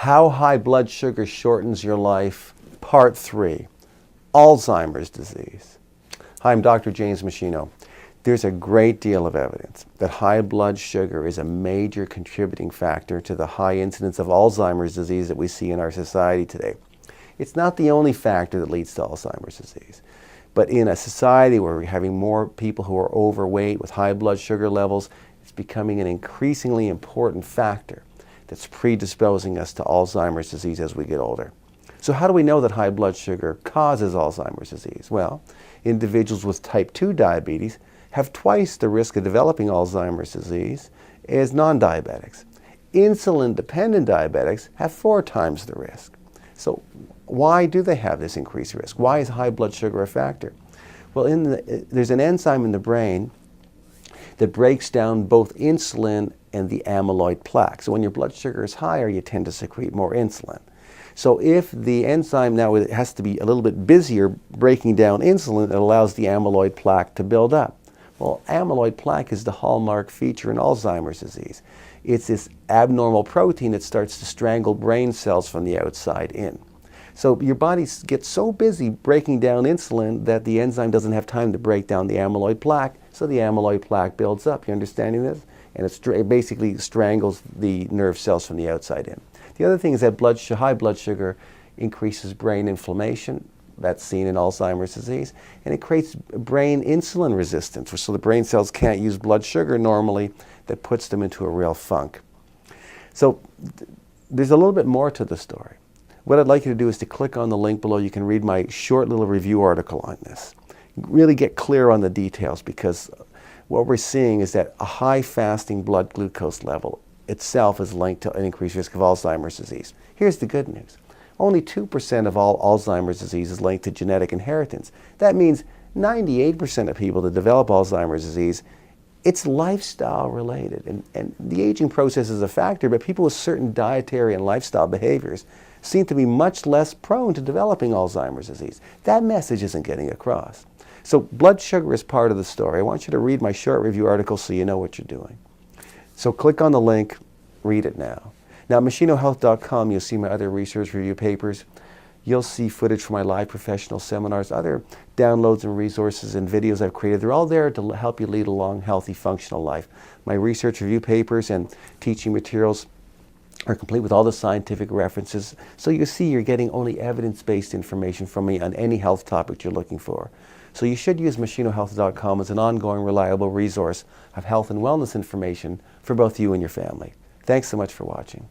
How high blood sugar shortens your life, Part 3, Alzheimer's disease. Hi, I'm Dr. James Machino. There's a great deal of evidence that high blood sugar is a major contributing factor to the high incidence of Alzheimer's disease that we see in our society today. It's not the only factor that leads to Alzheimer's disease, but in a society where we're having more people who are overweight with high blood sugar levels, it's becoming an increasingly important factor that's predisposing us to Alzheimer's disease as we get older. So how do we know that high blood sugar causes Alzheimer's disease? Well, individuals with type 2 diabetes have twice the risk of developing Alzheimer's disease as non-diabetics. Insulin-dependent diabetics have 4 times the risk. So why do they have this increased risk? Why is high blood sugar a factor? Well, there's an enzyme in the brain that breaks down both insulin and the amyloid plaque. So when your blood sugar is higher, you tend to secrete more insulin. So if the enzyme now has to be a little bit busier breaking down insulin, it allows the amyloid plaque to build up. Well, amyloid plaque is the hallmark feature in Alzheimer's disease. It's this abnormal protein that starts to strangle brain cells from the outside in. So your body gets so busy breaking down insulin that the enzyme doesn't have time to break down the amyloid plaque, so the amyloid plaque builds up. You understanding this? And it basically strangles the nerve cells from the outside in. The other thing is that high blood sugar increases brain inflammation. That's seen in Alzheimer's disease. And it creates brain insulin resistance, so the brain cells can't use blood sugar normally. That puts them into a real funk. So there's a little bit more to the story. What I'd like you to do is to click on the link below. You can read my short little review article on this. Really get clear on the details, because what we're seeing is that a high fasting blood glucose level itself is linked to an increased risk of Alzheimer's disease. Here's the good news. Only 2% of all Alzheimer's disease is linked to genetic inheritance. That means 98% of people that develop Alzheimer's disease, it's lifestyle related. And the aging process is a factor, but people with certain dietary and lifestyle behaviors seem to be much less prone to developing Alzheimer's disease. That message isn't getting across. So blood sugar is part of the story. I want you to read my short review article so you know what you're doing. So click on the link, read it now. Now at machinohealth.com, you'll see my other research review papers. You'll see footage from my live professional seminars, other downloads and resources and videos I've created. They're all there to help you lead a long, healthy, functional life. My research review papers and teaching materials are complete with all the scientific references. So you see you're getting only evidence-based information from me on any health topic you're looking for. So you should use machinohealth.com as an ongoing, reliable resource of health and wellness information for both you and your family. Thanks so much for watching.